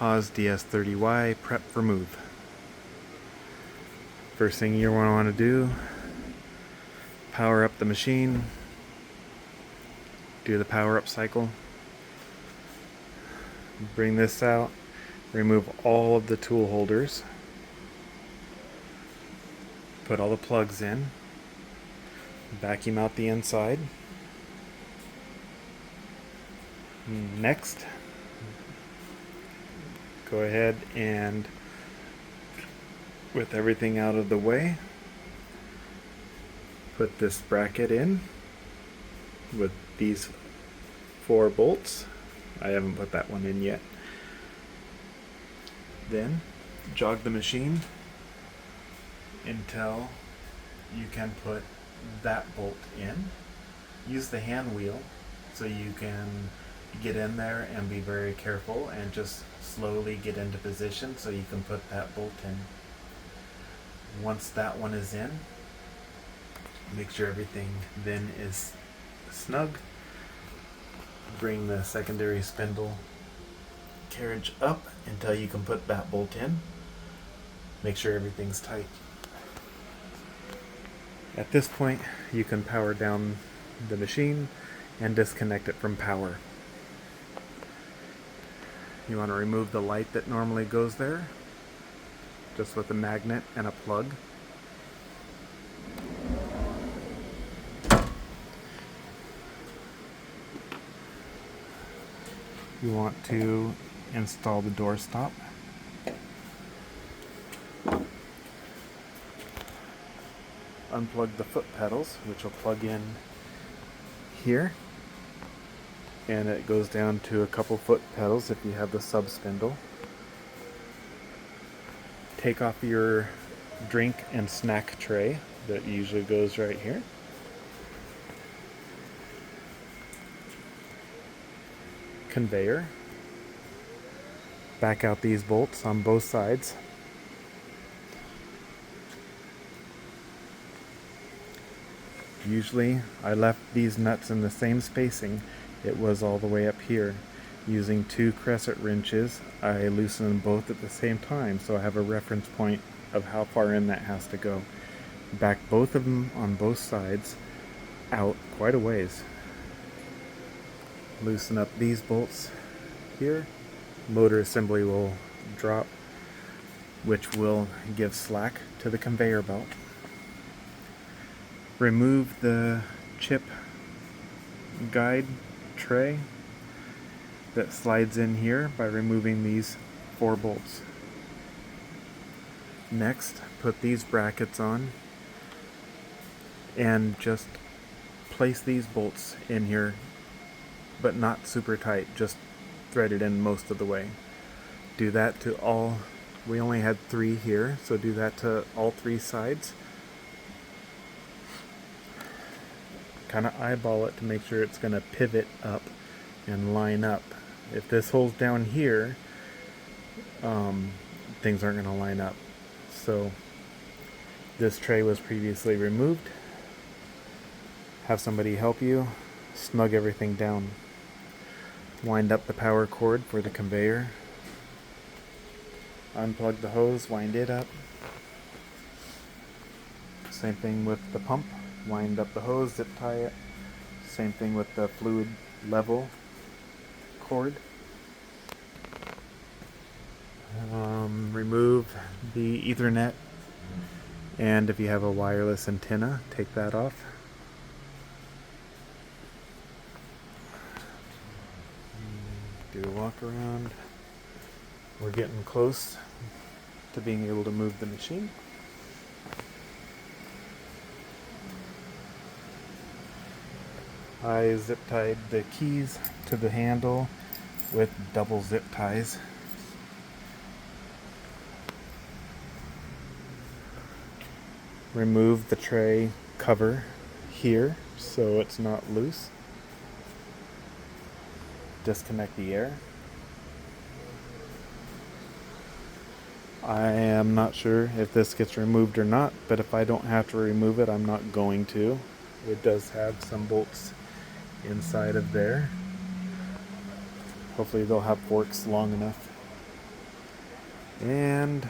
HAAS DS-30Y prep for move. First thing you want to do, power up the machine, do the power up cycle, bring this out, remove all of the tool holders, put all the plugs in, vacuum out the inside. Next, go ahead and, with everything out of the way, put this bracket in with these 4 bolts. I haven't put that one in yet. Then jog the machine until you can put that bolt in. Use the hand wheel so you can get in there and be very careful and just slowly get into position so you can put that bolt in. Once that one is in, make sure everything then is snug. Bring the secondary spindle carriage up until you can put that bolt in. Make sure everything's tight. At this point, you can power down the machine and disconnect it from power. You want to remove the light that normally goes there, just with a magnet and a plug. You want to install the door stop. Unplug the foot pedals, which will plug in here, and it goes down to a couple foot pedals if you have the sub spindle. Take off your drink and snack tray that usually goes right here. Conveyor. Back out these bolts on both sides. Usually I left these nuts in the same spacing it was all the way up here. Using 2 crescent wrenches, I loosen them both at the same time so I have a reference point of how far in that has to go. Back both of them on both sides out quite a ways. Loosen up these bolts here. Motor assembly will drop, which will give slack to the conveyor belt. Remove the chip guide tray that slides in here by removing these 4 bolts. Next, put these brackets on and just place these bolts in here, but not super tight, just thread it in most of the way. Do that to all, we only had 3 here, so do that to all 3 sides. Kind of eyeball it to make sure it's going to pivot up and line up. If this holds down here, things aren't going to line up. So this tray was previously removed. Have somebody help you snug everything down. Wind up the power cord for the conveyor. Unplug the hose, wind it up. Same thing with the pump. Wind up the hose, zip tie it. Same thing with the fluid level cord. Remove the Ethernet, and if you have a wireless antenna, take that off. Do a walk around. We're getting close to being able to move the machine. I zip tied the keys to the handle with double zip ties. Remove the tray cover here so it's not loose. Disconnect the air. I am not sure if this gets removed or not, but if I don't have to remove it, I'm not going to. It does have some bolts inside of there. Hopefully they'll have forks long enough. And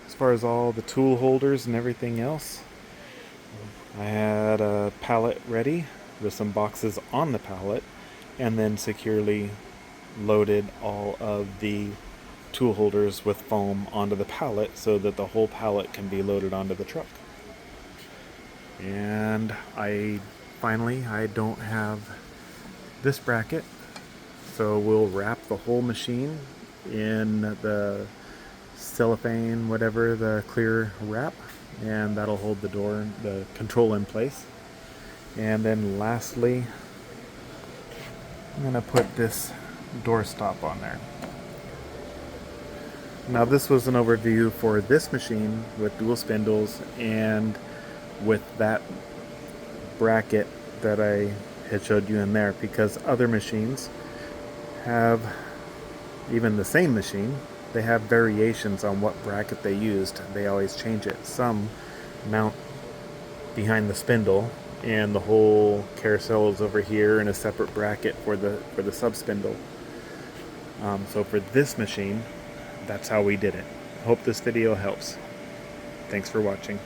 as far as all the tool holders and everything else, I had a pallet ready with some boxes on the pallet, and then securely loaded all of the tool holders with foam onto the pallet so that the whole pallet can be loaded onto the truck. And I don't have this bracket, so we'll wrap the whole machine in the cellophane, whatever, the clear wrap, and that'll hold the control in place. And then lastly, I'm gonna put this door stop on there. Now this was an overview for this machine with dual spindles and with that bracket that I had showed you in there, because other machines have, even the same machine, they have variations on what bracket they used. They always change it. Some mount behind the spindle and the whole carousel is over here in a separate bracket for the sub spindle. So for this machine, that's how we did it. Hope this video helps. Thanks for watching.